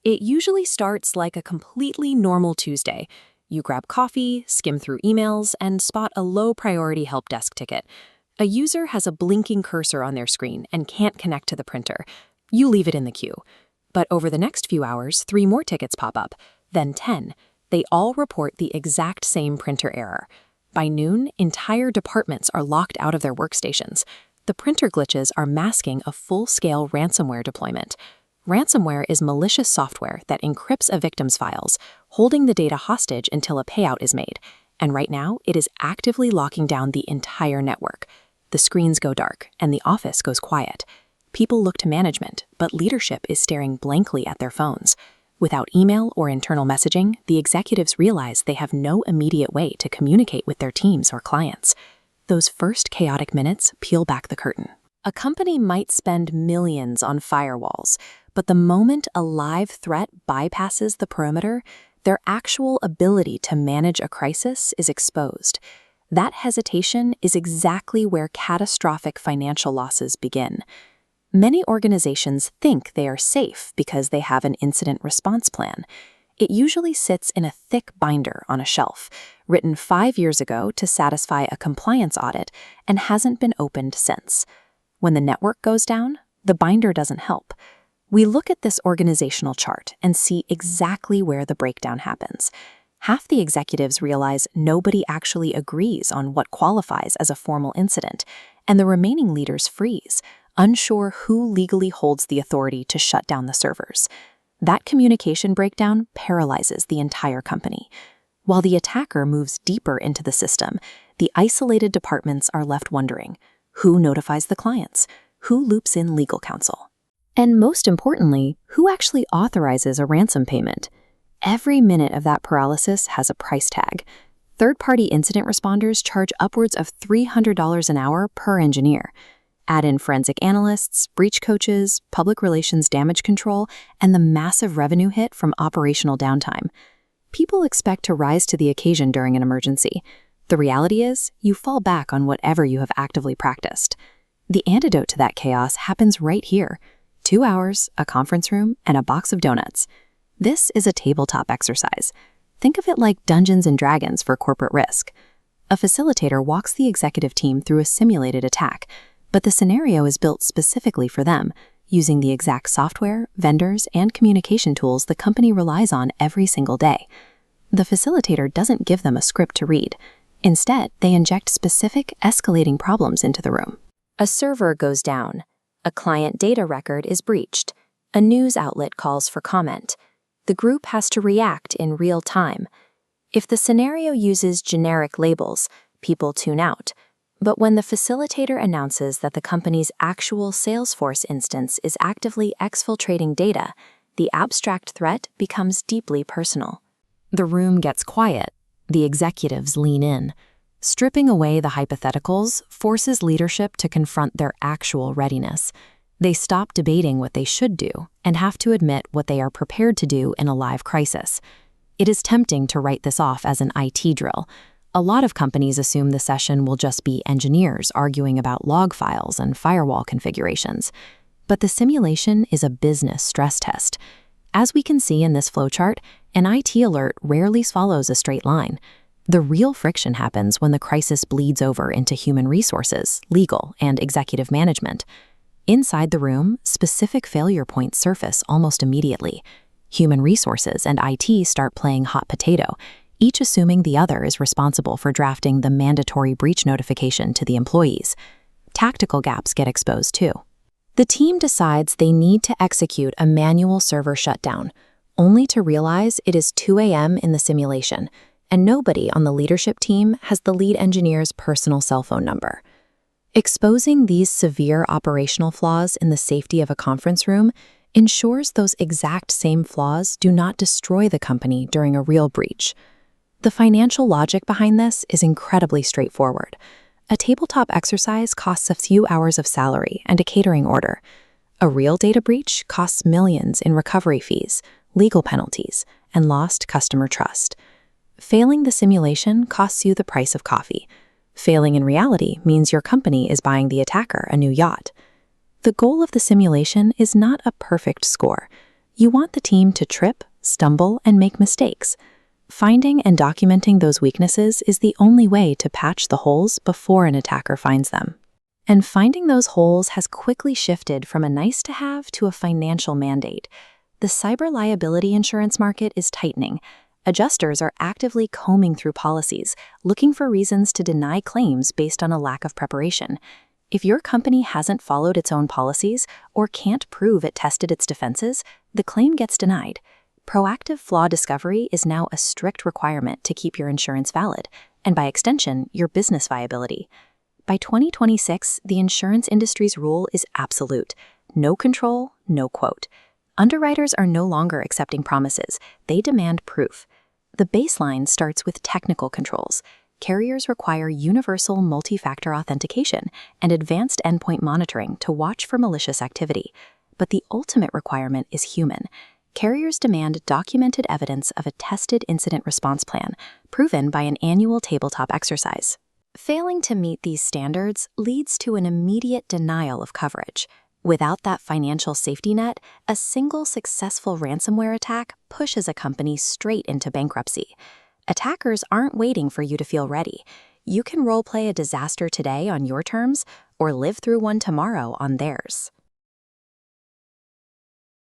It usually starts like a completely normal Tuesday. You grab coffee, skim through emails, and spot a low-priority help desk ticket. A user has a blinking cursor on their screen and can't connect to the printer. You leave it in the queue. But over the next few hours, 3 more tickets pop up, then 10. They all report the exact same printer error. By noon, entire departments are locked out of their workstations. The printer glitches are masking a full-scale ransomware deployment. Ransomware is malicious software that encrypts a victim's files, holding the data hostage until a payout is made. And right now, it is actively locking down the entire network. The screens go dark, and the office goes quiet. People look to management, but leadership is staring blankly at their phones. Without email or internal messaging, the executives realize they have no immediate way to communicate with their teams or clients. Those first chaotic minutes peel back the curtain. A company might spend millions on firewalls, but the moment a live threat bypasses the perimeter, their actual ability to manage a crisis is exposed. That hesitation is exactly where catastrophic financial losses begin. Many organizations think they are safe because they have an incident response plan. It usually sits in a thick binder on a shelf, written 5 years ago to satisfy a compliance audit, and hasn't been opened since. When the network goes down, the binder doesn't help. We look at this organizational chart and see exactly where the breakdown happens. Half the executives realize nobody actually agrees on what qualifies as a formal incident, and the remaining leaders freeze, unsure who legally holds the authority to shut down the servers. That communication breakdown paralyzes the entire company. While the attacker moves deeper into the system, the isolated departments are left wondering, who notifies the clients? Who loops in legal counsel? And most importantly, who actually authorizes a ransom payment? Every minute of that paralysis has a price tag. Third-party incident responders charge upwards of $300 an hour per engineer. Add in forensic analysts, breach coaches, public relations damage control, and the massive revenue hit from operational downtime. People expect to rise to the occasion during an emergency. The reality is, you fall back on whatever you have actively practiced. The antidote to that chaos happens right here. 2 hours, a conference room, and a box of donuts. This is a tabletop exercise. Think of it like Dungeons and Dragons for corporate risk. A facilitator walks the executive team through a simulated attack, but the scenario is built specifically for them, using the exact software, vendors, and communication tools the company relies on every single day. The facilitator doesn't give them a script to read. Instead, they inject specific, escalating problems into the room. A server goes down. A client data record is breached. A news outlet calls for comment. The group has to react in real time. If the scenario uses generic labels, people tune out. But when the facilitator announces that the company's actual Salesforce instance is actively exfiltrating data, the abstract threat becomes deeply personal. The room gets quiet. The executives lean in. Stripping away the hypotheticals forces leadership to confront their actual readiness. They stop debating what they should do and have to admit what they are prepared to do in a live crisis. It is tempting to write this off as an IT drill. A lot of companies assume the session will just be engineers arguing about log files and firewall configurations. But the simulation is a business stress test. As we can see in this flowchart, an IT alert rarely follows a straight line. The real friction happens when the crisis bleeds over into human resources, legal, and executive management. Inside the room, specific failure points surface almost immediately. Human resources and IT start playing hot potato, each assuming the other is responsible for drafting the mandatory breach notification to the employees. Tactical gaps get exposed too. The team decides they need to execute a manual server shutdown, only to realize it is 2 a.m. in the simulation, and nobody on the leadership team has the lead engineer's personal cell phone number. Exposing these severe operational flaws in the safety of a conference room ensures those exact same flaws do not destroy the company during a real breach. The financial logic behind this is incredibly straightforward. A tabletop exercise costs a few hours of salary and a catering order. A real data breach costs millions in recovery fees, legal penalties, and lost customer trust. Failing the simulation costs you the price of coffee. Failing in reality means your company is buying the attacker a new yacht. The goal of the simulation is not a perfect score. You want the team to trip, stumble, and make mistakes. Finding and documenting those weaknesses is the only way to patch the holes before an attacker finds them. And finding those holes has quickly shifted from a nice-to-have to a financial mandate. The cyber liability insurance market is tightening. Adjusters are actively combing through policies, looking for reasons to deny claims based on a lack of preparation. If your company hasn't followed its own policies or can't prove it tested its defenses, the claim gets denied. Proactive flaw discovery is now a strict requirement to keep your insurance valid, and by extension, your business viability. By 2026, the insurance industry's rule is absolute. No control, no quote. Underwriters are no longer accepting promises. They demand proof. The baseline starts with technical controls. Carriers require universal multi-factor authentication and advanced endpoint monitoring to watch for malicious activity. But the ultimate requirement is human. Carriers demand documented evidence of a tested incident response plan, proven by an annual tabletop exercise. Failing to meet these standards leads to an immediate denial of coverage. Without that financial safety net, a single successful ransomware attack pushes a company straight into bankruptcy. Attackers aren't waiting for you to feel ready. You can role-play a disaster today on your terms or live through one tomorrow on theirs.